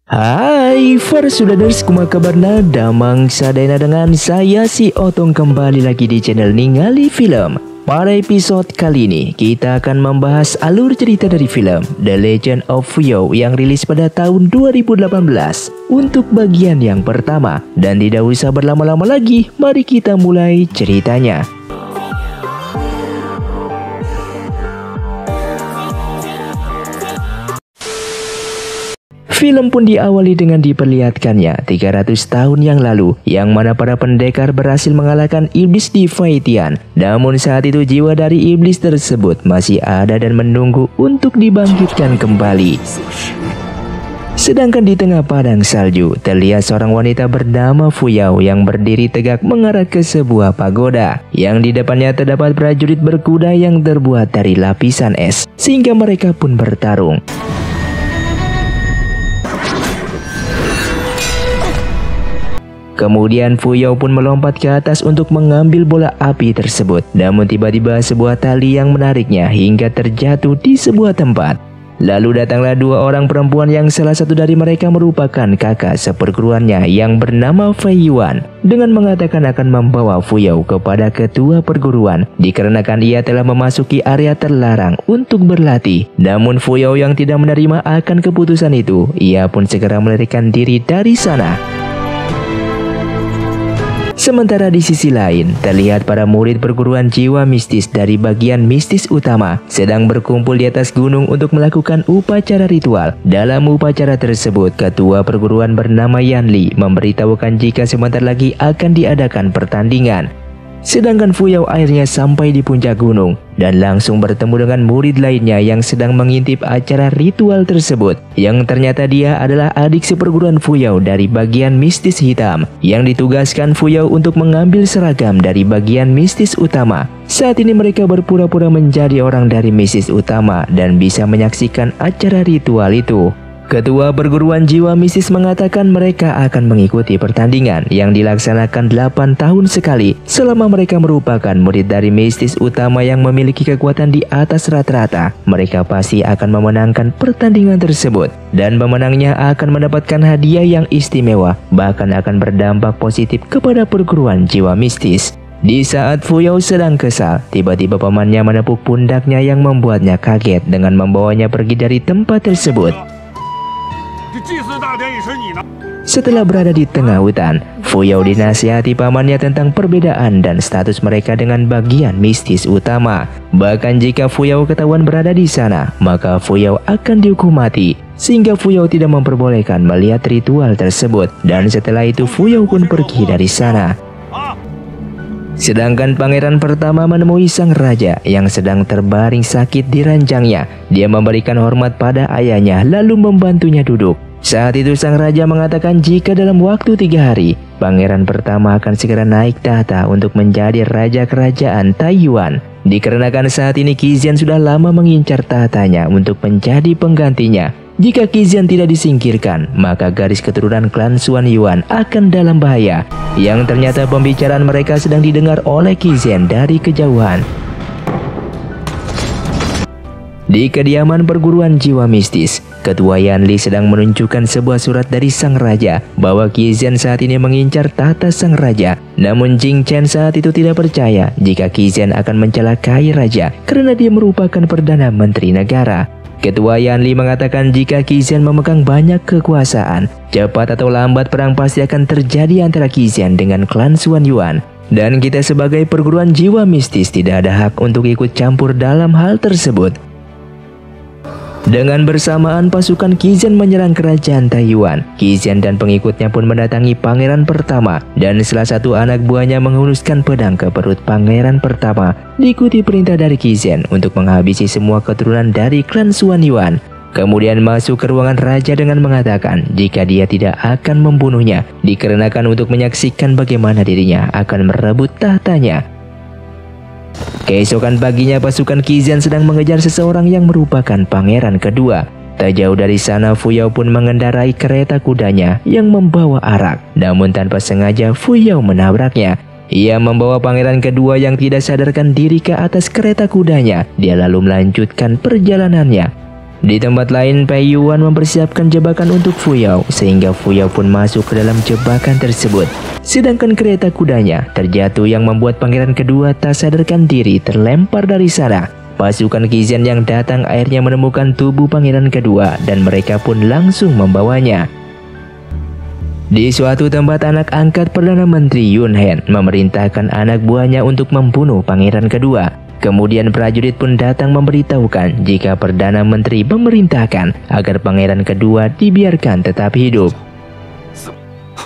Hai, para Sudaders, kumaha kabarna? Damang sadayana dengan saya si Otong kembali lagi di channel Ningali Film. Pada episode kali ini, kita akan membahas alur cerita dari film The Legend of Fuyou yang rilis pada tahun 2018 untuk bagian yang pertama. Dan tidak usah berlama-lama lagi, mari kita mulai ceritanya. Film pun diawali dengan diperlihatkannya 300 tahun yang lalu, yang mana para pendekar berhasil mengalahkan iblis di Faitian. Namun saat itu jiwa dari iblis tersebut masih ada dan menunggu untuk dibangkitkan kembali. Sedangkan di tengah padang salju, terlihat seorang wanita bernama Fuyou yang berdiri tegak mengarah ke sebuah pagoda, yang di depannya terdapat prajurit berkuda yang terbuat dari lapisan es, sehingga mereka pun bertarung. Kemudian Fuyou pun melompat ke atas untuk mengambil bola api tersebut. Namun tiba-tiba sebuah tali yang menariknya hingga terjatuh di sebuah tempat. Lalu datanglah dua orang perempuan yang salah satu dari mereka merupakan kakak seperguruannya yang bernama Fei Yuan, dengan mengatakan akan membawa Fuyou kepada ketua perguruan dikarenakan ia telah memasuki area terlarang untuk berlatih. Namun Fuyou yang tidak menerima akan keputusan itu, ia pun segera melarikan diri dari sana. Sementara di sisi lain, terlihat para murid perguruan jiwa mistis dari bagian mistis utama sedang berkumpul di atas gunung untuk melakukan upacara ritual. Dalam upacara tersebut, ketua perguruan bernama Yanli memberitahukan jika sebentar lagi akan diadakan pertandingan. Sedangkan Fuyou akhirnya sampai di puncak gunung dan langsung bertemu dengan murid lainnya yang sedang mengintip acara ritual tersebut, yang ternyata dia adalah adik seperguruan Fuyou dari bagian mistis hitam, yang ditugaskan Fuyou untuk mengambil seragam dari bagian mistis utama. Saat ini mereka berpura-pura menjadi orang dari mistis utama dan bisa menyaksikan acara ritual itu. Ketua perguruan jiwa mistis mengatakan mereka akan mengikuti pertandingan yang dilaksanakan 8 tahun sekali selama mereka merupakan murid dari mistis utama yang memiliki kekuatan di atas rata-rata. Mereka pasti akan memenangkan pertandingan tersebut dan pemenangnya akan mendapatkan hadiah yang istimewa, bahkan akan berdampak positif kepada perguruan jiwa mistis. Di saat Fuyou sedang kesal, tiba-tiba pamannya menepuk pundaknya yang membuatnya kaget dengan membawanya pergi dari tempat tersebut. Setelah berada di tengah hutan, Fuyou dinasihati pamannya tentang perbedaan dan status mereka dengan bagian mistis utama. Bahkan jika Fuyou ketahuan berada di sana, maka Fuyou akan dihukum mati. Sehingga Fuyou tidak memperbolehkan melihat ritual tersebut. Dan setelah itu Fuyou pun pergi dari sana. Sedangkan pangeran pertama menemui sang raja yang sedang terbaring sakit di ranjangnya. Dia memberikan hormat pada ayahnya lalu membantunya duduk. Saat itu sang raja mengatakan jika dalam waktu 3 hari, pangeran pertama akan segera naik tahta untuk menjadi raja kerajaan Taiyuan. Dikarenakan saat ini Qizian sudah lama mengincar tahtanya untuk menjadi penggantinya. Jika Qizian tidak disingkirkan, maka garis keturunan klan Xuan Yuan akan dalam bahaya. Yang ternyata pembicaraan mereka sedang didengar oleh Qizian dari kejauhan. Di kediaman perguruan jiwa mistis, Ketua Yanli sedang menunjukkan sebuah surat dari sang raja bahwa Qizian saat ini mengincar tahta sang raja. Namun Jing Chen saat itu tidak percaya jika Qizian akan mencelakai raja karena dia merupakan perdana menteri negara. Ketua Yanli mengatakan jika Qizian memegang banyak kekuasaan, cepat atau lambat perang pasti akan terjadi antara Qizian dengan klan Xuan Yuan. Dan kita sebagai perguruan jiwa mistis tidak ada hak untuk ikut campur dalam hal tersebut. Dengan bersamaan pasukan Qizian menyerang kerajaan Taiyuan. Qizian dan pengikutnya pun mendatangi pangeran pertama dan salah satu anak buahnya menghunuskan pedang ke perut pangeran pertama, diikuti perintah dari Qizian untuk menghabisi semua keturunan dari klan Xuan Yuan. Kemudian masuk ke ruangan raja dengan mengatakan jika dia tidak akan membunuhnya dikarenakan untuk menyaksikan bagaimana dirinya akan merebut tahtanya. Keesokan paginya pasukan Qizian sedang mengejar seseorang yang merupakan pangeran kedua. Tak jauh dari sana Fuyou pun mengendarai kereta kudanya yang membawa arak. Namun tanpa sengaja Fuyou menabraknya. Ia membawa pangeran kedua yang tidak sadarkan diri ke atas kereta kudanya. Dia lalu melanjutkan perjalanannya. Di tempat lain, Pei Yuan mempersiapkan jebakan untuk Fuyao, sehingga Fuyao pun masuk ke dalam jebakan tersebut. Sedangkan kereta kudanya terjatuh yang membuat pangeran kedua tak sadarkan diri terlempar dari sana. Pasukan Kizen yang datang akhirnya menemukan tubuh pangeran kedua dan mereka pun langsung membawanya. Di suatu tempat, anak angkat Perdana Menteri Yun Hen memerintahkan anak buahnya untuk membunuh pangeran kedua. Kemudian prajurit pun datang memberitahukan jika Perdana Menteri memerintahkan agar pangeran kedua dibiarkan tetap hidup.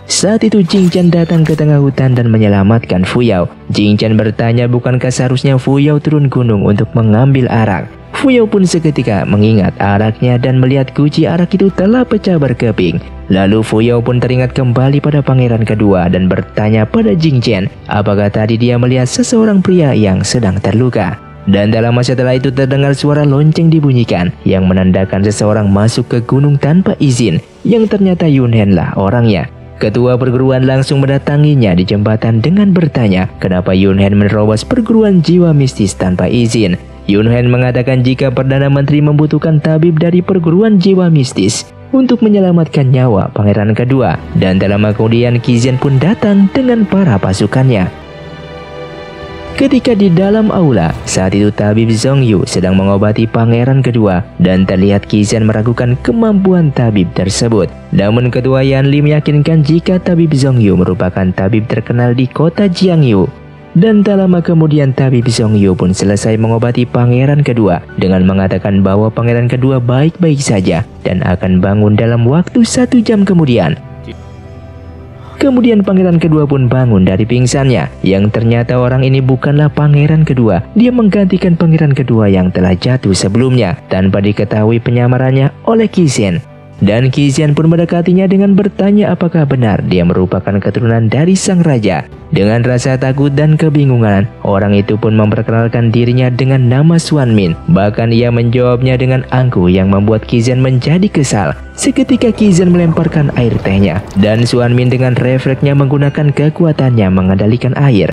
Saat itu Jing Chen datang ke tengah hutan dan menyelamatkan Fuyao. Jing Chen bertanya bukankah seharusnya Fuyao turun gunung untuk mengambil arak. Fuyao pun seketika mengingat araknya dan melihat guci arak itu telah pecah berkeping. Lalu Fuyao pun teringat kembali pada pangeran kedua dan bertanya pada Jing Chen apakah tadi dia melihat seseorang pria yang sedang terluka. Dan tak lama setelah itu terdengar suara lonceng dibunyikan yang menandakan seseorang masuk ke gunung tanpa izin, yang ternyata Yun Hen lah orangnya. Ketua perguruan langsung mendatanginya di jembatan dengan bertanya kenapa Yun Hen menerobos perguruan jiwa mistis tanpa izin. Yun Hen mengatakan jika Perdana Menteri membutuhkan tabib dari perguruan jiwa mistis untuk menyelamatkan nyawa pangeran kedua. Dan tak lama kemudian Kizen pun datang dengan para pasukannya. Ketika di dalam aula, saat itu tabib Zhong Yu sedang mengobati pangeran kedua dan terlihat Kizen meragukan kemampuan tabib tersebut. Namun ketua Yan Li meyakinkan jika tabib Zhong Yu merupakan tabib terkenal di kota Jiangyu. Dan tak lama kemudian tabib Zhong Yu pun selesai mengobati pangeran kedua dengan mengatakan bahwa pangeran kedua baik-baik saja dan akan bangun dalam waktu 1 jam kemudian. Kemudian pangeran kedua pun bangun dari pingsannya, yang ternyata orang ini bukanlah pangeran kedua. Dia menggantikan pangeran kedua yang telah jatuh sebelumnya tanpa diketahui penyamarannya oleh Kizen. Dan Kizen pun mendekatinya dengan bertanya apakah benar dia merupakan keturunan dari sang raja. Dengan rasa takut dan kebingungan, orang itu pun memperkenalkan dirinya dengan nama Xuan Min. Bahkan ia menjawabnya dengan angkuh yang membuat Kizen menjadi kesal. Seketika Kizen melemparkan air tehnya dan Xuan Min dengan refleksnya menggunakan kekuatannya mengendalikan air.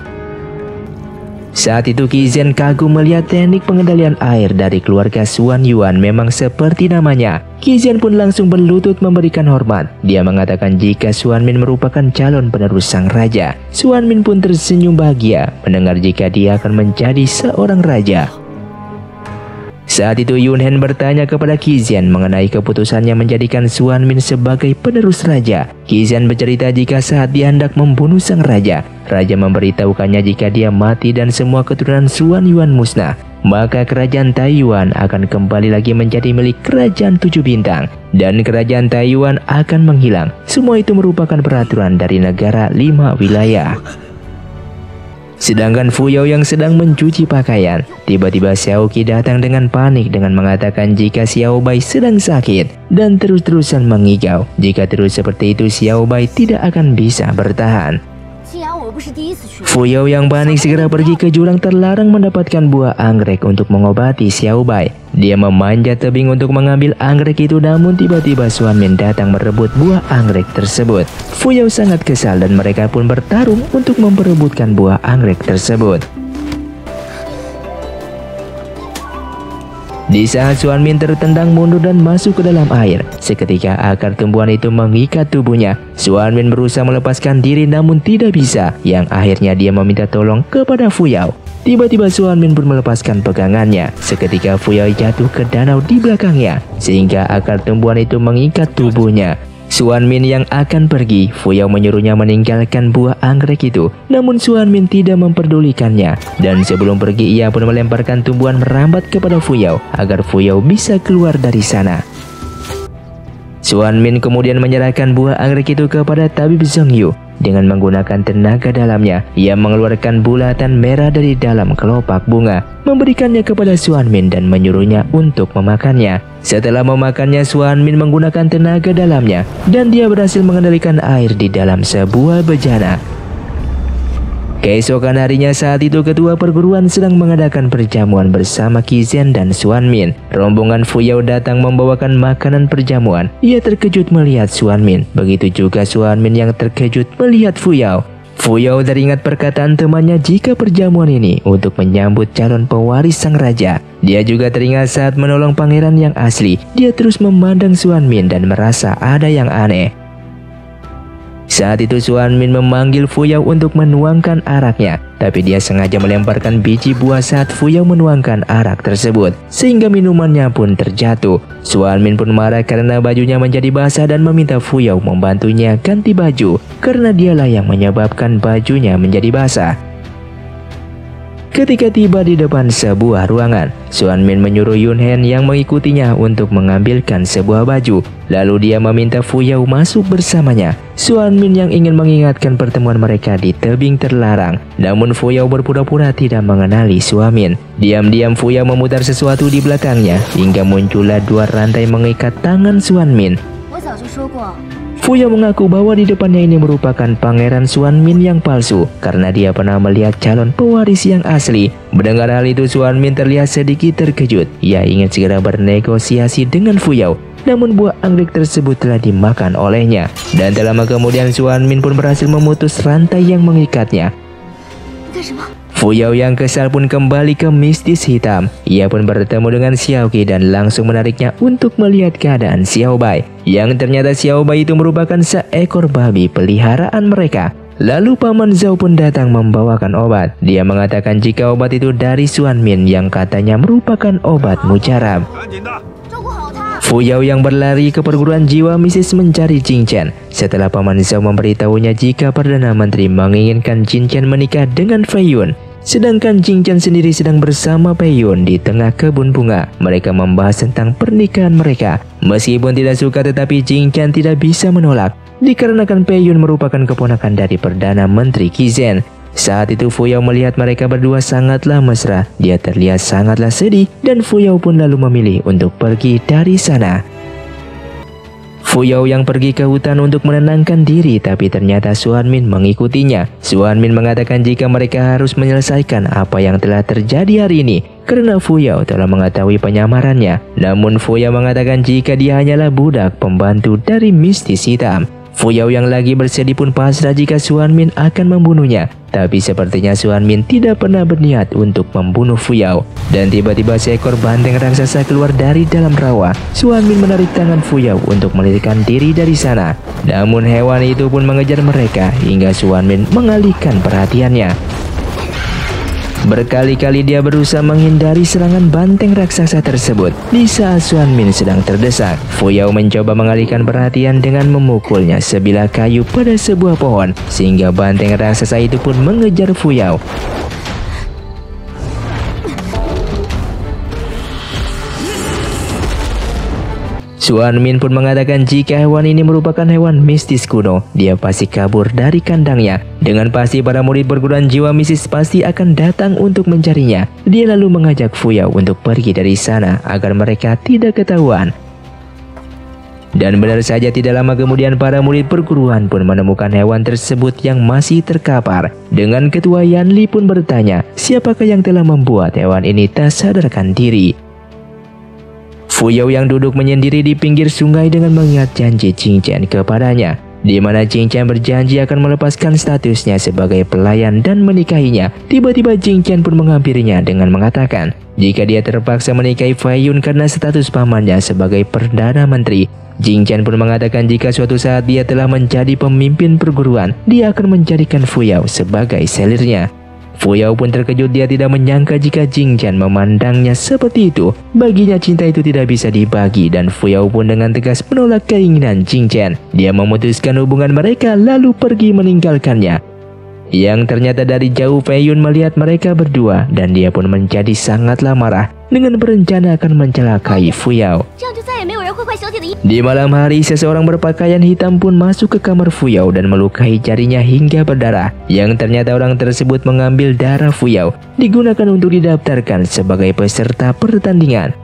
Saat itu Kizen kagum melihat teknik pengendalian air dari keluarga Xuan Yuan memang seperti namanya. Kizen pun langsung berlutut memberikan hormat. Dia mengatakan jika Xuan Min merupakan calon penerus sang raja. Xuan Min pun tersenyum bahagia mendengar jika dia akan menjadi seorang raja. Saat itu Yun Hen bertanya kepada Kizen mengenai keputusannya menjadikan Xuan Min sebagai penerus raja. Kizen bercerita jika saat dia hendak membunuh sang raja, raja memberitahukannya jika dia mati dan semua keturunan Xuan Yuan musnah, maka kerajaan Taiyuan akan kembali lagi menjadi milik kerajaan 7 bintang dan kerajaan Taiyuan akan menghilang. Semua itu merupakan peraturan dari negara 5 wilayah. Sedangkan Fuyao yang sedang mencuci pakaian, tiba-tiba Xiaoqi datang dengan panik dengan mengatakan jika Xiao Bai sedang sakit dan terus-terusan mengigau. Jika terus seperti itu Xiao Bai tidak akan bisa bertahan. Fuyao yang panik segera pergi ke jurang terlarang mendapatkan buah anggrek untuk mengobati Xiao Bai. Dia memanjat tebing untuk mengambil anggrek itu, namun tiba-tiba Xuan Min datang merebut buah anggrek tersebut. Fuyao sangat kesal dan mereka pun bertarung untuk memperebutkan buah anggrek tersebut. Di saat Xuan Min tertendang mundur dan masuk ke dalam air, seketika akar tumbuhan itu mengikat tubuhnya. Xuan Min berusaha melepaskan diri namun tidak bisa, yang akhirnya dia meminta tolong kepada Fuyao. Tiba-tiba Xuan Min pun melepaskan pegangannya. Seketika Fuyao jatuh ke danau di belakangnya, sehingga akar tumbuhan itu mengikat tubuhnya. Xuan Min yang akan pergi, Fuyao menyuruhnya meninggalkan buah anggrek itu. Namun Xuan Min tidak memperdulikannya. Dan sebelum pergi ia pun melemparkan tumbuhan merambat kepada Fuyao agar Fuyao bisa keluar dari sana. Xuan Min kemudian menyerahkan buah anggrek itu kepada tabib Zhong Yu. Dengan menggunakan tenaga dalamnya, ia mengeluarkan bulatan merah dari dalam kelopak bunga, memberikannya kepada Xuan Min dan menyuruhnya untuk memakannya. Setelah memakannya, Xuan Min menggunakan tenaga dalamnya dan dia berhasil mengendalikan air di dalam sebuah bejana. Keesokan harinya saat itu ketua perguruan sedang mengadakan perjamuan bersama Kizen dan Xuan Min. Rombongan Fuyao datang membawakan makanan perjamuan. Ia terkejut melihat Xuan Min. Begitu juga Xuan Min yang terkejut melihat Fuyao. Fuyao teringat perkataan temannya jika perjamuan ini untuk menyambut calon pewaris sang raja. Dia juga teringat saat menolong pangeran yang asli. Dia terus memandang Xuanmin dan merasa ada yang aneh. Saat itu Xuanmin memanggil Fuyao untuk menuangkan araknya, tapi dia sengaja melemparkan biji buah saat Fuyao menuangkan arak tersebut, sehingga minumannya pun terjatuh. Xuanmin pun marah karena bajunya menjadi basah dan meminta Fuyao membantunya ganti baju, karena dialah yang menyebabkan bajunya menjadi basah. Ketika tiba di depan sebuah ruangan, Xuanmin menyuruh Yunhen yang mengikutinya untuk mengambilkan sebuah baju. Lalu dia meminta Fuyao masuk bersamanya. Xuanmin yang ingin mengingatkan pertemuan mereka di tebing terlarang. Namun Fuyao berpura-pura tidak mengenali Xuanmin. Diam-diam Fuyao memutar sesuatu di belakangnya hingga muncullah 2 rantai mengikat tangan Xuanmin. Fuyao mengaku bahwa di depannya ini merupakan pangeran Xuanmin yang palsu karena dia pernah melihat calon pewaris yang asli. Mendengar hal itu, Xuanmin terlihat sedikit terkejut. Ia ingin segera bernegosiasi dengan Fuyao, namun buah anggrek tersebut telah dimakan olehnya. Dan tak lama kemudian Xuanmin pun berhasil memutus rantai yang mengikatnya. Fuyao yang kesal pun kembali ke mistis hitam. Ia pun bertemu dengan Xiaoqi dan langsung menariknya untuk melihat keadaan Xiaobai. Yang ternyata Xiaobai itu merupakan seekor babi peliharaan mereka. Lalu Paman Zhao pun datang membawakan obat. Dia mengatakan jika obat itu dari Xuanmin yang katanya merupakan obat mujarab. Fuyao yang berlari ke perguruan jiwa mistis mencari Jing Chen. Setelah Paman Zhao memberitahunya jika Perdana Menteri menginginkan Jing Chen menikah dengan Fei Yun, sedangkan Jing Chen sendiri sedang bersama Fei Yun di tengah kebun bunga. Mereka membahas tentang pernikahan mereka. Meskipun tidak suka, tetapi Jing Chen tidak bisa menolak, dikarenakan Fei Yun merupakan keponakan dari Perdana Menteri Qi Zhen. Saat itu Fuyao melihat mereka berdua sangatlah mesra. Dia terlihat sangatlah sedih dan Fuyao pun lalu memilih untuk pergi dari sana. Fuyao yang pergi ke hutan untuk menenangkan diri, tapi ternyata Xuanmin mengikutinya. Xuanmin mengatakan jika mereka harus menyelesaikan apa yang telah terjadi hari ini karena Fuyao telah mengetahui penyamarannya. Namun Fuyao mengatakan jika dia hanyalah budak pembantu dari mistis hitam. Fuyao yang lagi bersedih pun pasrah jika Xuanmin akan membunuhnya. Tapi sepertinya Xuanmin tidak pernah berniat untuk membunuh Fuyao. Dan tiba-tiba seekor banteng raksasa keluar dari dalam rawa. Xuanmin menarik tangan Fuyao untuk melarikan diri dari sana. Namun hewan itu pun mengejar mereka hingga Xuanmin mengalihkan perhatiannya. Berkali-kali dia berusaha menghindari serangan banteng raksasa tersebut. Di saat Xuanmin sedang terdesak, Fuyao mencoba mengalihkan perhatian dengan memukulnya sebilah kayu pada sebuah pohon, sehingga banteng raksasa itu pun mengejar Fuyao. Xuanmin pun mengatakan jika hewan ini merupakan hewan mistis kuno, dia pasti kabur dari kandangnya. Dengan pasti para murid perguruan jiwa mistis pasti akan datang untuk mencarinya. Dia lalu mengajak Fuyao untuk pergi dari sana agar mereka tidak ketahuan. Dan benar saja tidak lama kemudian para murid perguruan pun menemukan hewan tersebut yang masih terkapar. Dengan ketua Yanli pun bertanya, siapakah yang telah membuat hewan ini tak sadarkan diri. Fuyao yang duduk menyendiri di pinggir sungai dengan mengingat janji Jing Chen kepadanya, di mana Jing Chen berjanji akan melepaskan statusnya sebagai pelayan dan menikahinya. Tiba-tiba Jing Chen pun menghampirinya dengan mengatakan jika dia terpaksa menikahi Fei Yun karena status pamannya sebagai Perdana Menteri. Jing Chen pun mengatakan jika suatu saat dia telah menjadi pemimpin perguruan, dia akan menjadikan Fuyao sebagai selirnya. Fuyao pun terkejut, dia tidak menyangka jika Jing Chen memandangnya seperti itu. Baginya cinta itu tidak bisa dibagi dan Fuyao pun dengan tegas menolak keinginan Jing Chen. Dia memutuskan hubungan mereka lalu pergi meninggalkannya. Yang ternyata dari jauh Fei Yun melihat mereka berdua dan dia pun menjadi sangatlah marah dengan berencana akan mencelakai Fuyao. Di malam hari, seseorang berpakaian hitam pun masuk ke kamar Fuyao dan melukai jarinya hingga berdarah. Yang ternyata orang tersebut mengambil darah Fuyao, digunakan untuk didaftarkan sebagai peserta pertandingan.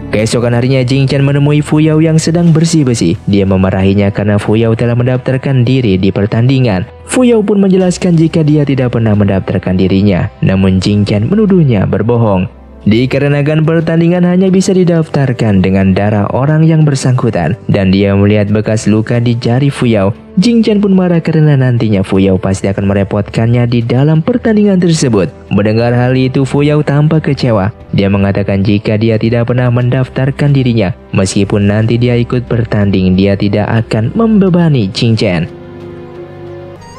Keesokan harinya Jing Chen menemui Fuyao yang sedang bersih-bersih. Dia memarahinya karena Fuyao telah mendaftarkan diri di pertandingan. Fuyao pun menjelaskan jika dia tidak pernah mendaftarkan dirinya, namun Jing Chen menuduhnya berbohong. Dikarenakan pertandingan hanya bisa didaftarkan dengan darah orang yang bersangkutan dan dia melihat bekas luka di jari Fuyao, Jing Chen pun marah karena nantinya Fuyao pasti akan merepotkannya di dalam pertandingan tersebut. Mendengar hal itu, Fuyao tampak kecewa. Dia mengatakan jika dia tidak pernah mendaftarkan dirinya, meskipun nanti dia ikut bertanding, dia tidak akan membebani Jing Chen.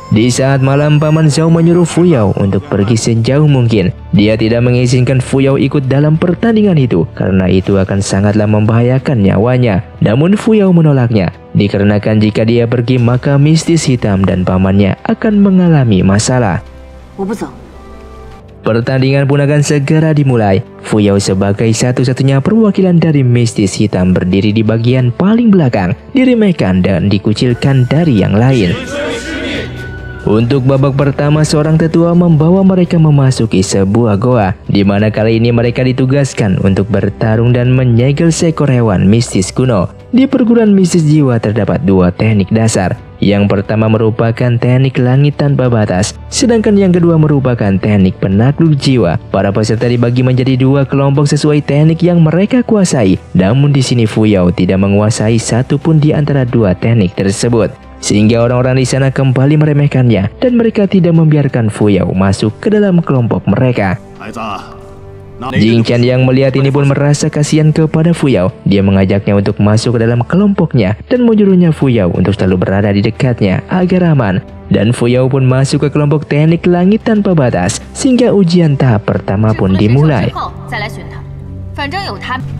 Di saat malam, Paman Zhao menyuruh Fuyao untuk pergi sejauh mungkin. Dia tidak mengizinkan Fuyao ikut dalam pertandingan itu karena itu akan sangatlah membahayakan nyawanya. Namun Fuyao menolaknya, dikarenakan jika dia pergi maka mistis hitam dan pamannya akan mengalami masalah. Pertandingan pun akan segera dimulai. Fuyao sebagai satu-satunya perwakilan dari mistis hitam berdiri di bagian paling belakang, diremehkan dan dikucilkan dari yang lain. Untuk babak pertama, seorang tetua membawa mereka memasuki sebuah goa, di mana kali ini mereka ditugaskan untuk bertarung dan menyegel seekor hewan mistis kuno. Di perguruan mistis jiwa terdapat dua teknik dasar. Yang pertama merupakan teknik langit tanpa batas, sedangkan yang kedua merupakan teknik penakluk jiwa. Para peserta dibagi menjadi dua kelompok sesuai teknik yang mereka kuasai. Namun di sini Fuyao tidak menguasai satu pun di antara dua teknik tersebut, sehingga orang-orang di sana kembali meremehkannya dan mereka tidak membiarkan Fuyao masuk ke dalam kelompok mereka. Jing Chen yang melihat ini pun merasa kasihan kepada Fuyao. Dia mengajaknya untuk masuk ke dalam kelompoknya dan menyuruhnya Fuyao untuk selalu berada di dekatnya agar aman. Dan Fuyao pun masuk ke kelompok teknik langit tanpa batas, sehingga ujian tahap pertama pun dimulai.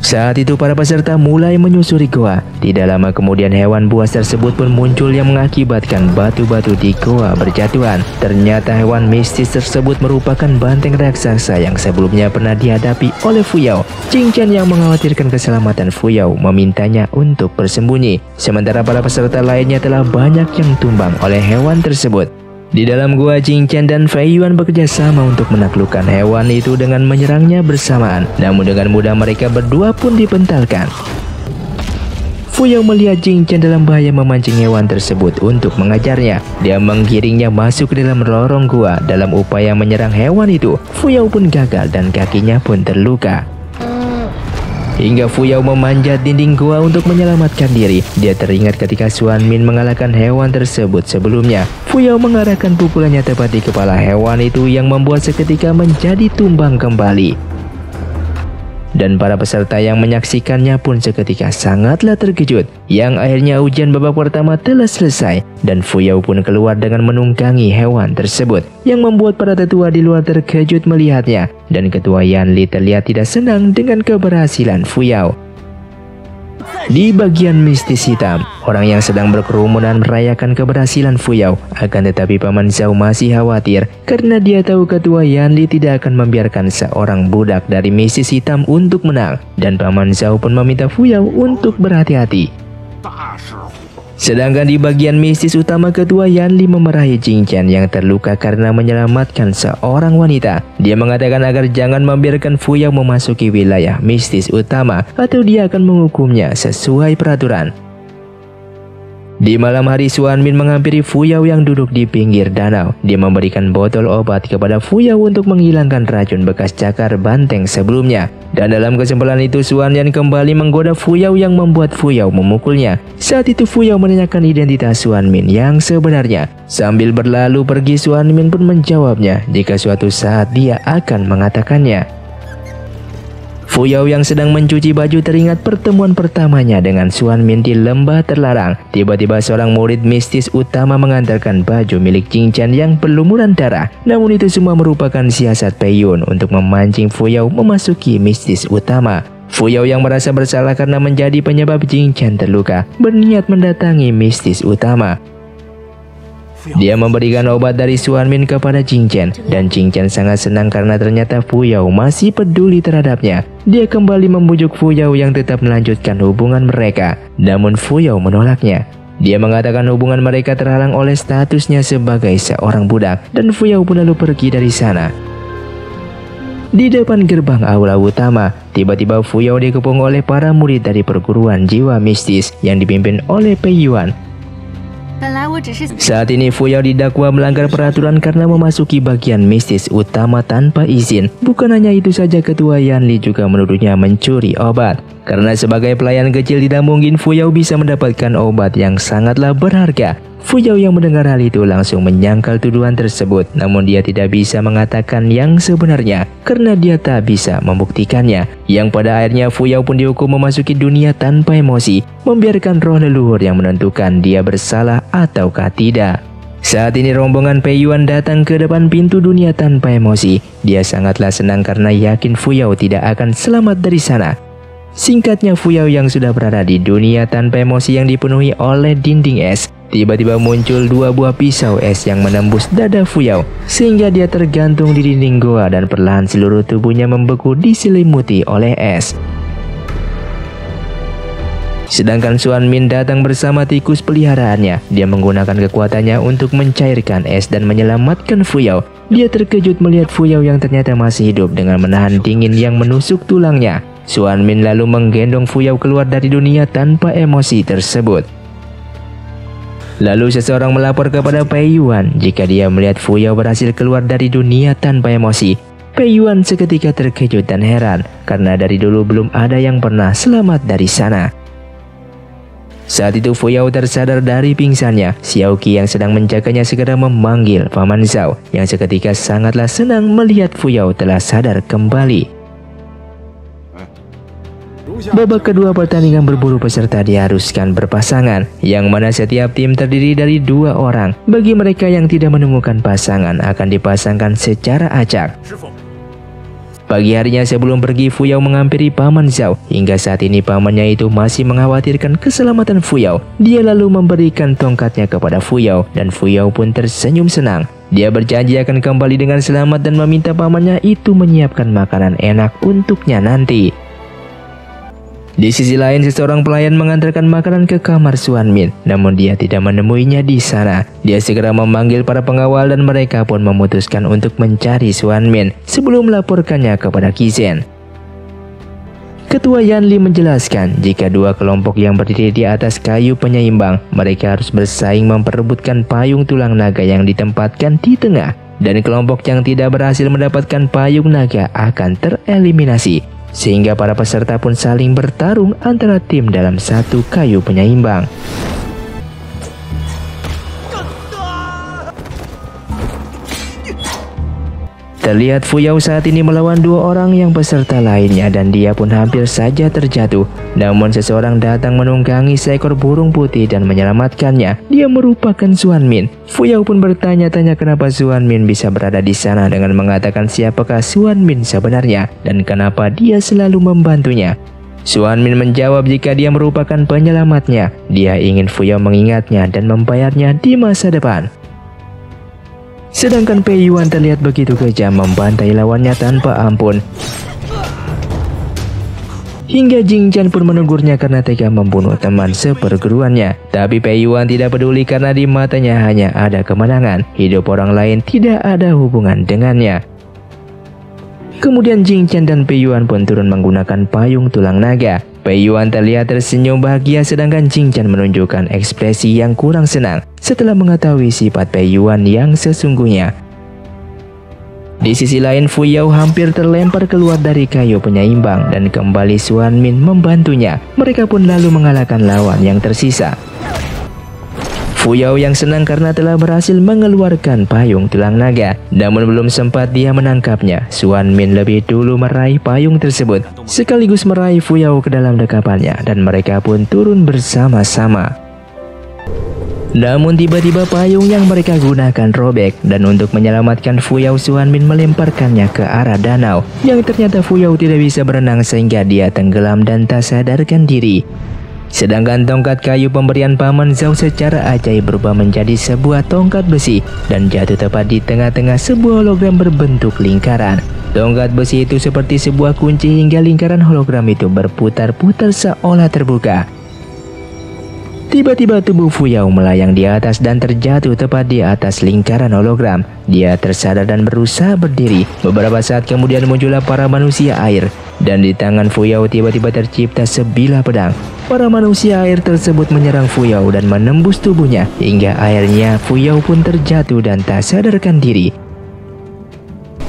Saat itu para peserta mulai menyusuri goa. Tidak lama kemudian hewan buas tersebut pun muncul yang mengakibatkan batu-batu di goa berjatuhan. Ternyata hewan mistis tersebut merupakan banteng raksasa yang sebelumnya pernah dihadapi oleh Fuyao. Jing Chen yang mengkhawatirkan keselamatan Fuyao memintanya untuk bersembunyi. Sementara para peserta lainnya telah banyak yang tumbang oleh hewan tersebut. Di dalam gua, Jing Chen dan Fei Yuan bekerja sama untuk menaklukkan hewan itu dengan menyerangnya bersamaan. Namun dengan mudah mereka berdua pun dipentalkan. Fuyao melihat Jing Chen dalam bahaya memancing hewan tersebut untuk mengajarnya. Dia menggiringnya masuk ke dalam lorong gua. Dalam upaya menyerang hewan itu, Fuyao pun gagal dan kakinya pun terluka. Hingga Fuyao memanjat dinding gua untuk menyelamatkan diri. Dia teringat ketika Xuan Min mengalahkan hewan tersebut sebelumnya. Fuyao mengarahkan pukulannya tepat di kepala hewan itu yang membuat seketika menjadi tumbang kembali. Dan para peserta yang menyaksikannya pun seketika sangatlah terkejut. Yang akhirnya ujian babak pertama telah selesai dan Fuyao pun keluar dengan menunggangi hewan tersebut, yang membuat para tetua di luar terkejut melihatnya. Dan ketua Yan Li terlihat tidak senang dengan keberhasilan Fuyao. Di bagian mistis hitam, orang yang sedang berkerumunan merayakan keberhasilan Fuyao. Akan tetapi Paman Zhao masih khawatir karena dia tahu ketua Yan Li tidak akan membiarkan seorang budak dari mistis hitam untuk menang. Dan Paman Zhao pun meminta Fuyao untuk berhati-hati. Sedangkan di bagian mistis utama, ketua Yan Li memarahi Jing Chen yang terluka karena menyelamatkan seorang wanita. Dia mengatakan agar jangan membiarkan Fuyao memasuki wilayah mistis utama atau dia akan menghukumnya sesuai peraturan. Di malam hari, Xuan Min menghampiri Fuyao yang duduk di pinggir danau. Dia memberikan botol obat kepada Fuyao untuk menghilangkan racun bekas cakar banteng sebelumnya. Dan dalam kesempatan itu, Xuan Yan kembali menggoda Fuyao yang membuat Fuyao memukulnya. Saat itu Fuyao menanyakan identitas Xuan Min yang sebenarnya. Sambil berlalu pergi, Xuan Min pun menjawabnya jika suatu saat dia akan mengatakannya. Fuyao yang sedang mencuci baju teringat pertemuan pertamanya dengan Xuan Min di lembah terlarang. Tiba-tiba seorang murid mistis utama mengantarkan baju milik Jing Chen yang berlumuran darah. Namun itu semua merupakan siasat Pei Yun untuk memancing Fuyao memasuki mistis utama. Fuyao yang merasa bersalah karena menjadi penyebab Jing Chen terluka, berniat mendatangi mistis utama. Dia memberikan obat dari Xuan Min kepada Jing Chen, dan Jing Chen sangat senang karena ternyata Fuyao masih peduli terhadapnya. Dia kembali membujuk Fuyao yang tetap melanjutkan hubungan mereka, namun Fuyao menolaknya. Dia mengatakan hubungan mereka terhalang oleh statusnya sebagai seorang budak, dan Fuyao pun lalu pergi dari sana. Di depan gerbang aula utama, tiba-tiba Fuyao dikepung oleh para murid dari perguruan jiwa mistis yang dipimpin oleh Pei Yuan. Saat ini Fuyao didakwa melanggar peraturan karena memasuki bagian mistis utama tanpa izin. Bukan hanya itu saja, ketua Yanli juga menuduhnya mencuri obat. Karena sebagai pelayan kecil tidak mungkin Fuyao bisa mendapatkan obat yang sangatlah berharga. Fuyao yang mendengar hal itu langsung menyangkal tuduhan tersebut, namun dia tidak bisa mengatakan yang sebenarnya karena dia tak bisa membuktikannya. Yang pada akhirnya Fuyao pun dihukum memasuki dunia tanpa emosi, membiarkan roh leluhur yang menentukan dia bersalah ataukah tidak. Saat ini rombongan Pei Yuan datang ke depan pintu dunia tanpa emosi. Dia sangatlah senang karena yakin Fuyao tidak akan selamat dari sana. Singkatnya, Fuyao yang sudah berada di dunia tanpa emosi yang dipenuhi oleh dinding es, tiba-tiba muncul dua buah pisau es yang menembus dada Fuyao, sehingga dia tergantung di dinding goa dan perlahan seluruh tubuhnya membeku diselimuti oleh es. Sedangkan Xuan Min datang bersama tikus peliharaannya. Dia menggunakan kekuatannya untuk mencairkan es dan menyelamatkan Fuyao. Dia terkejut melihat Fuyao yang ternyata masih hidup dengan menahan dingin yang menusuk tulangnya. Xuan Min lalu menggendong Fuyao keluar dari dunia tanpa emosi tersebut. Lalu seseorang melapor kepada Pei Yuan jika dia melihat Fuyao berhasil keluar dari dunia tanpa emosi. Pei Yuan seketika terkejut dan heran karena dari dulu belum ada yang pernah selamat dari sana. Saat itu Fuyao tersadar dari pingsannya. Xiao Qi yang sedang menjaganya segera memanggil Paman Zhao yang seketika sangatlah senang melihat Fuyao telah sadar kembali. Babak kedua pertandingan berburu peserta diharuskan berpasangan, yang mana setiap tim terdiri dari 2 orang. Bagi mereka yang tidak menemukan pasangan akan dipasangkan secara acak. Pagi harinya sebelum pergi, Fuyao menghampiri Paman Zhao. Hingga saat ini pamannya itu masih mengkhawatirkan keselamatan Fuyao. Dia lalu memberikan tongkatnya kepada Fuyao dan Fuyao pun tersenyum senang. Dia berjanji akan kembali dengan selamat dan meminta pamannya itu menyiapkan makanan enak untuknya nanti. Di sisi lain, seseorang pelayan mengantarkan makanan ke kamar Xuan Min, namun dia tidak menemuinya di sana. Dia segera memanggil para pengawal dan mereka pun memutuskan untuk mencari Xuan Min sebelum melaporkannya kepada Qi Zhen. Ketua Yanli menjelaskan jika 2 kelompok yang berdiri di atas kayu penyeimbang, mereka harus bersaing memperebutkan payung tulang naga yang ditempatkan di tengah, dan kelompok yang tidak berhasil mendapatkan payung naga akan tereliminasi. Sehingga para peserta pun saling bertarung antara tim dalam satu kayu penyeimbang. Terlihat Fuyao saat ini melawan 2 orang yang peserta lainnya dan dia pun hampir saja terjatuh. Namun seseorang datang menunggangi seekor burung putih dan menyelamatkannya. Dia merupakan Xuan Min. Fuyao pun bertanya-tanya kenapa Xuan Min bisa berada di sana dengan mengatakan siapakah Xuan Min sebenarnya dan kenapa dia selalu membantunya. Xuan Min menjawab jika dia merupakan penyelamatnya. Dia ingin Fuyao mengingatnya dan membayarnya di masa depan. Sedangkan Pei Yuan terlihat begitu kejam membantai lawannya tanpa ampun. Hingga Jing Chen pun menegurnya karena tega membunuh teman seperguruannya. Tapi Pei Yuan tidak peduli karena di matanya hanya ada kemenangan. Hidup orang lain tidak ada hubungan dengannya. Kemudian Jing Chen dan Pei Yuan pun turun menggunakan payung tulang naga. Pei Yuan terlihat tersenyum bahagia sedangkan Jing Chen menunjukkan ekspresi yang kurang senang setelah mengetahui sifat Pei Yuan yang sesungguhnya. Di sisi lain, Fuyao hampir terlempar keluar dari kayu penyeimbang dan kembali Xuan Min membantunya. Mereka pun lalu mengalahkan lawan yang tersisa. Fuyao yang senang karena telah berhasil mengeluarkan payung tulang naga. Namun belum sempat dia menangkapnya, Xuan Min lebih dulu meraih payung tersebut, sekaligus meraih Fuyao ke dalam dekapannya dan mereka pun turun bersama-sama. Namun tiba-tiba payung yang mereka gunakan robek dan untuk menyelamatkan Fuyao, Xuan Min melemparkannya ke arah danau. Yang ternyata Fuyao tidak bisa berenang sehingga dia tenggelam dan tak sadarkan diri. Sedangkan tongkat kayu pemberian Paman Zhao secara ajaib berubah menjadi sebuah tongkat besi dan jatuh tepat di tengah-tengah sebuah hologram berbentuk lingkaran. Tongkat besi itu seperti sebuah kunci hingga lingkaran hologram itu berputar-putar seolah terbuka. Tiba-tiba tubuh Fuyao melayang di atas dan terjatuh tepat di atas lingkaran hologram. Dia tersadar dan berusaha berdiri. Beberapa saat kemudian muncullah para manusia air. Dan di tangan Fuyao tiba-tiba tercipta sebilah pedang. Para manusia air tersebut menyerang Fuyao dan menembus tubuhnya, hingga akhirnya Fuyao pun terjatuh dan tak sadarkan diri.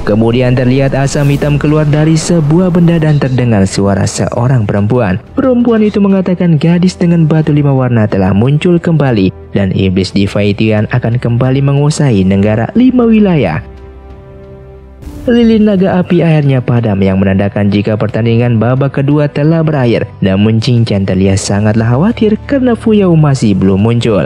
Kemudian terlihat asam hitam keluar dari sebuah benda dan terdengar suara seorang perempuan. Perempuan itu mengatakan gadis dengan batu 5 warna telah muncul kembali dan iblis di Faitian akan kembali menguasai negara 5 wilayah. Lilin naga api akhirnya padam yang menandakan jika pertandingan babak kedua telah berakhir. Namun Jin-chan terlihat sangatlah khawatir karena Fuyao masih belum muncul.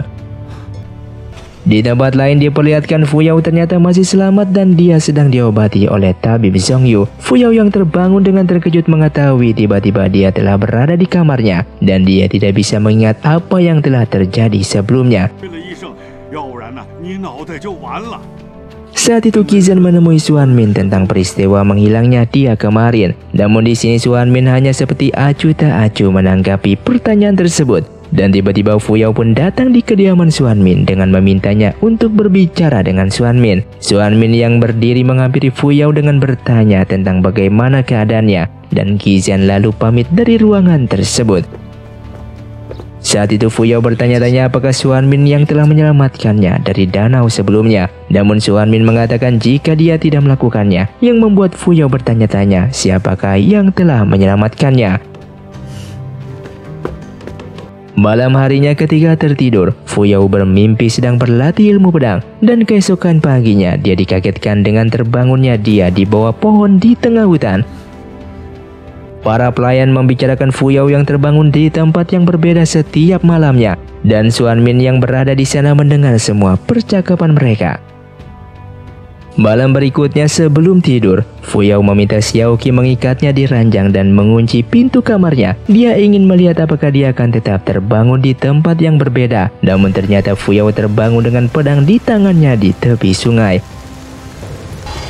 Di tempat lain diperlihatkan Fuyao ternyata masih selamat dan dia sedang diobati oleh tabib Zhongyu. Fuyao yang terbangun dengan terkejut mengetahui tiba-tiba dia telah berada di kamarnya dan dia tidak bisa mengingat apa yang telah terjadi sebelumnya. Saat itu Qizhan menemui Xuanmin tentang peristiwa menghilangnya dia kemarin. Namun di sini Xuanmin hanya seperti acuh tak acuh menanggapi pertanyaan tersebut. Dan tiba-tiba Fuyao pun datang di kediaman Xuanmin dengan memintanya untuk berbicara dengan Xuanmin. Xuanmin yang berdiri menghampiri Fuyao dengan bertanya tentang bagaimana keadaannya. Dan Qizhan lalu pamit dari ruangan tersebut. Saat itu Fuyao bertanya-tanya apakah Xuanmin yang telah menyelamatkannya dari danau sebelumnya. Namun Xuanmin mengatakan jika dia tidak melakukannya, yang membuat Fuyao bertanya-tanya siapakah yang telah menyelamatkannya. Malam harinya ketika tertidur, Fuyao bermimpi sedang berlatih ilmu pedang. Dan keesokan paginya dia dikagetkan dengan terbangunnya dia di bawah pohon di tengah hutan. Para pelayan membicarakan Fuyao yang terbangun di tempat yang berbeda setiap malamnya. Dan Xuanmin yang berada di sana mendengar semua percakapan mereka. Malam berikutnya sebelum tidur, Fuyao meminta Xiaoqi mengikatnya di ranjang dan mengunci pintu kamarnya. Dia ingin melihat apakah dia akan tetap terbangun di tempat yang berbeda. Namun ternyata Fuyao terbangun dengan pedang di tangannya di tepi sungai.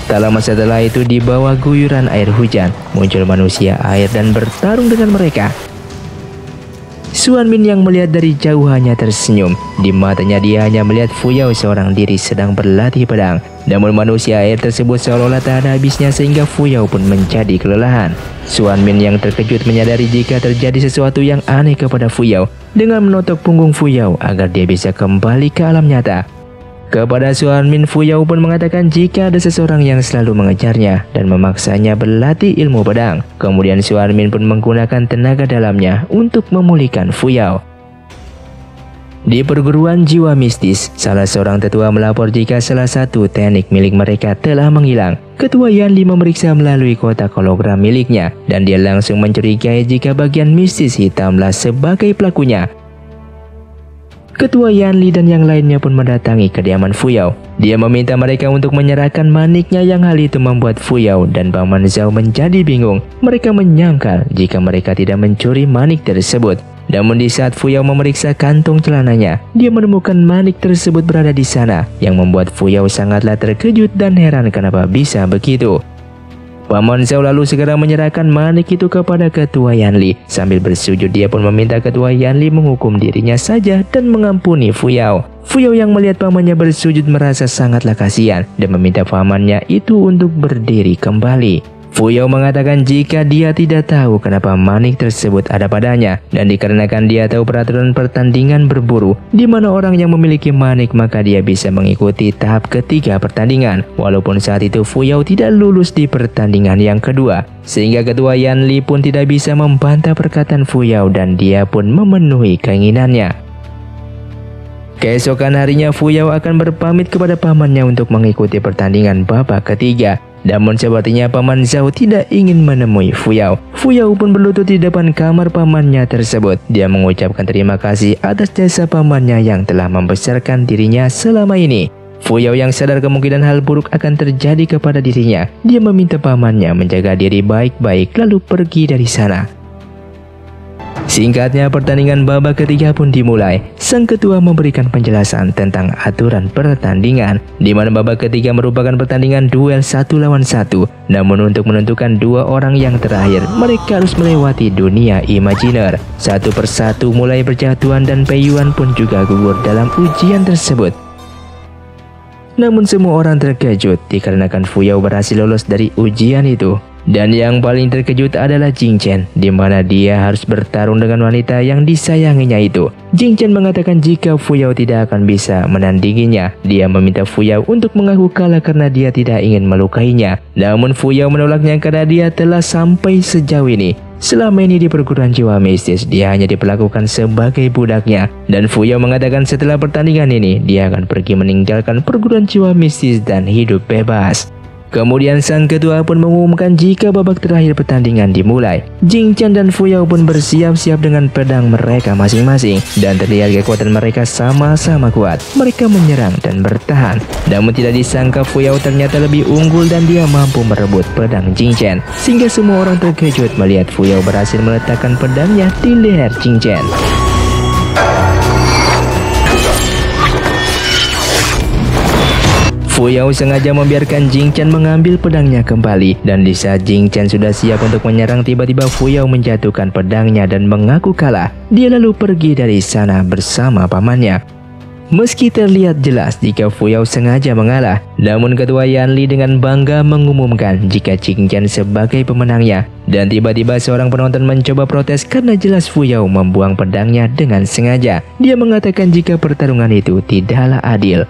Tak lama setelah itu di bawah guyuran air hujan, muncul manusia air dan bertarung dengan mereka. Xuanmin yang melihat dari jauh hanya tersenyum. Di matanya dia hanya melihat Fuyao seorang diri sedang berlatih pedang. Namun manusia air tersebut seolah-olah tak ada habisnya sehingga Fuyao pun menjadi kelelahan. Xuanmin yang terkejut menyadari jika terjadi sesuatu yang aneh kepada Fuyao dengan menotok punggung Fuyao agar dia bisa kembali ke alam nyata. Kepada Xuanmin, Fuyao pun mengatakan jika ada seseorang yang selalu mengejarnya dan memaksanya berlatih ilmu pedang. Kemudian Xuanmin pun menggunakan tenaga dalamnya untuk memulihkan Fuyao. Di perguruan jiwa mistis, salah seorang tetua melapor jika salah satu teknik milik mereka telah menghilang. Ketua Yanli memeriksa melalui kotak hologram miliknya dan dia langsung mencurigai jika bagian mistis hitamlah sebagai pelakunya. Ketua Yanli dan yang lainnya pun mendatangi kediaman Fuyao. Dia meminta mereka untuk menyerahkan maniknya yang hal itu membuat Fuyao dan Paman Zhao menjadi bingung. Mereka menyangkal jika mereka tidak mencuri manik tersebut. Namun di saat Fuyao memeriksa kantong celananya, dia menemukan manik tersebut berada di sana yang membuat Fuyao sangatlah terkejut dan heran kenapa bisa begitu. Paman Zhao lalu segera menyerahkan manik itu kepada Ketua Yanli. Sambil bersujud dia pun meminta Ketua Yanli menghukum dirinya saja dan mengampuni Fuyao. Fuyao yang melihat pamannya bersujud merasa sangatlah kasihan dan meminta pamannya itu untuk berdiri kembali. Fuyao mengatakan jika dia tidak tahu kenapa manik tersebut ada padanya dan dikarenakan dia tahu peraturan pertandingan berburu di mana orang yang memiliki manik maka dia bisa mengikuti tahap ketiga pertandingan walaupun saat itu Fuyao tidak lulus di pertandingan yang kedua sehingga Ketua Yanli pun tidak bisa membantah perkataan Fuyao dan dia pun memenuhi keinginannya. Keesokan harinya Fuyao akan berpamit kepada pamannya untuk mengikuti pertandingan babak ketiga. Namun sepertinya Paman Zhao tidak ingin menemui Fuyao. Fuyao pun berlutut di depan kamar pamannya tersebut. Dia mengucapkan terima kasih atas jasa pamannya yang telah membesarkan dirinya selama ini. Fuyao yang sadar kemungkinan hal buruk akan terjadi kepada dirinya. Dia meminta pamannya menjaga diri baik-baik lalu pergi dari sana. Singkatnya pertandingan babak ketiga pun dimulai. Sang ketua memberikan penjelasan tentang aturan pertandingan di mana babak ketiga merupakan pertandingan duel 1 lawan 1. Namun untuk menentukan dua orang yang terakhir, mereka harus melewati dunia imajiner. Satu persatu mulai berjatuhan dan Pei Yuan pun juga gugur dalam ujian tersebut. Namun semua orang terkejut dikarenakan Fuyao berhasil lolos dari ujian itu. Dan yang paling terkejut adalah Jing Chen, di mana dia harus bertarung dengan wanita yang disayanginya itu. Jing Chen mengatakan jika Fu Yao tidak akan bisa menandinginya. Dia meminta Fu Yao untuk mengaku kalah karena dia tidak ingin melukainya. Namun Fu Yao menolaknya karena dia telah sampai sejauh ini. Selama ini di perguruan jiwa mistis, dia hanya diperlakukan sebagai budaknya. Dan Fu Yao mengatakan setelah pertandingan ini, dia akan pergi meninggalkan perguruan jiwa mistis dan hidup bebas. Kemudian sang ketua pun mengumumkan jika babak terakhir pertandingan dimulai. Jing Chen dan Fu Yao pun bersiap-siap dengan pedang mereka masing-masing. Dan terlihat kekuatan mereka sama-sama kuat. Mereka menyerang dan bertahan. Namun tidak disangka Fu Yao ternyata lebih unggul dan dia mampu merebut pedang Jing Chen. Sehingga semua orang terkejut melihat Fu Yao berhasil meletakkan pedangnya di leher Jing Chen. Fu Yao sengaja membiarkan Jing Chen mengambil pedangnya kembali. Dan di saat Jing Chen sudah siap untuk menyerang, tiba-tiba Fu Yao menjatuhkan pedangnya dan mengaku kalah. Dia lalu pergi dari sana bersama pamannya. Meski terlihat jelas jika Fu Yao sengaja mengalah, namun ketua Yan Li dengan bangga mengumumkan jika Jing Chen sebagai pemenangnya. Dan tiba-tiba seorang penonton mencoba protes karena jelas Fu Yao membuang pedangnya dengan sengaja. Dia mengatakan jika pertarungan itu tidaklah adil.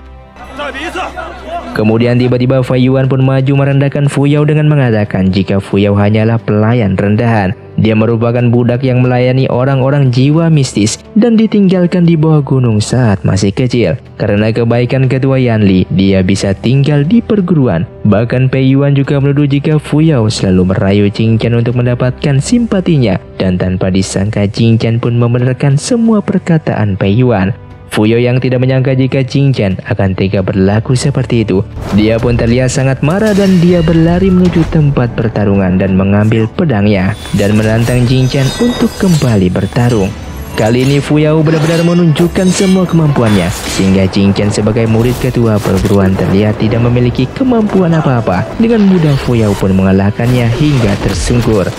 Kemudian tiba-tiba Fei Yuan pun maju merendahkan Fu Yao dengan mengatakan jika Fu Yao hanyalah pelayan rendahan. Dia merupakan budak yang melayani orang-orang jiwa mistis dan ditinggalkan di bawah gunung saat masih kecil. Karena kebaikan ketua Yan Li, dia bisa tinggal di perguruan. Bahkan Fei Yuan juga menuduh jika Fu Yao selalu merayu Jing Chen untuk mendapatkan simpatinya. Dan tanpa disangka Jing Chen pun membenarkan semua perkataan Fei Yuan. Fu Yao yang tidak menyangka jika Jing Chen akan tega berlaku seperti itu. Dia pun terlihat sangat marah dan dia berlari menuju tempat pertarungan dan mengambil pedangnya dan menantang Jing Chen untuk kembali bertarung. Kali ini Fu Yao benar-benar menunjukkan semua kemampuannya sehingga Jing Chen sebagai murid ketua perguruan terlihat tidak memiliki kemampuan apa-apa. Dengan mudah Fu Yao pun mengalahkannya hingga tersungkur.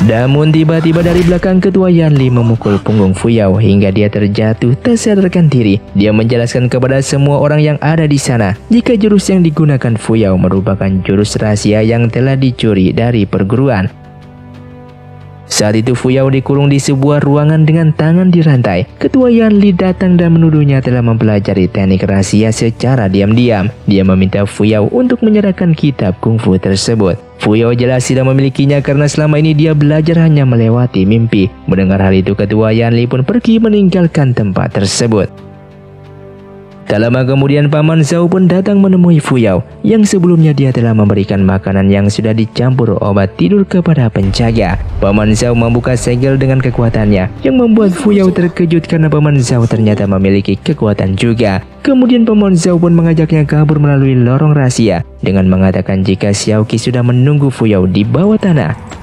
Namun tiba-tiba dari belakang ketua Yan Li memukul punggung Fu Yao hingga dia terjatuh tak sadarkan diri. Dia menjelaskan kepada semua orang yang ada di sana jika jurus yang digunakan Fu Yao merupakan jurus rahasia yang telah dicuri dari perguruan. Saat itu Fu Yao dikurung di sebuah ruangan dengan tangan dirantai. Ketua Yan Li datang dan menuduhnya telah mempelajari teknik rahasia secara diam-diam. Dia meminta Fu Yao untuk menyerahkan kitab kungfu tersebut. Fu Yao jelas tidak memilikinya karena selama ini dia belajar hanya melewati mimpi. Mendengar hal itu, ketua Yan Li pun pergi meninggalkan tempat tersebut. Tak lama kemudian Paman Zhao pun datang menemui Fu Yao yang sebelumnya dia telah memberikan makanan yang sudah dicampur obat tidur kepada penjaga. Paman Zhao membuka segel dengan kekuatannya yang membuat Fu Yao terkejut karena Paman Zhao ternyata memiliki kekuatan juga. Kemudian Paman Zhao pun mengajaknya kabur melalui lorong rahasia dengan mengatakan jika Xiaoqi sudah menunggu Fu Yao di bawah tanah.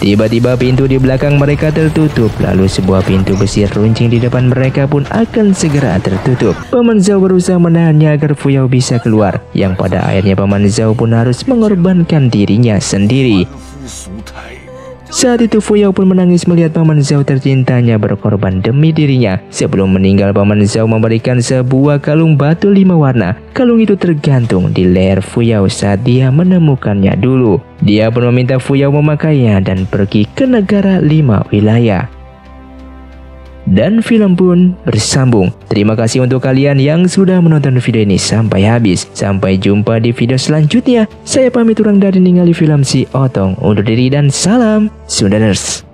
Tiba-tiba pintu di belakang mereka tertutup, lalu sebuah pintu besi runcing di depan mereka pun akan segera tertutup. Paman Zhao berusaha menahannya agar Fu Yao bisa keluar, yang pada akhirnya Paman Zhao pun harus mengorbankan dirinya sendiri. Saat itu Fu Yao pun menangis melihat Paman Zhao tercintanya berkorban demi dirinya. Sebelum meninggal, Paman Zhao memberikan sebuah kalung batu 5 warna. Kalung itu tergantung di leher Fu Yao saat dia menemukannya dulu. Dia pun meminta Fu Yao memakainya dan pergi ke negara 5 wilayah. Dan film pun bersambung. Terima kasih untuk kalian yang sudah menonton video ini sampai habis. Sampai jumpa di video selanjutnya. Saya pamit urang dari ningali film si Otong. Undur diri dan salam Sundaners.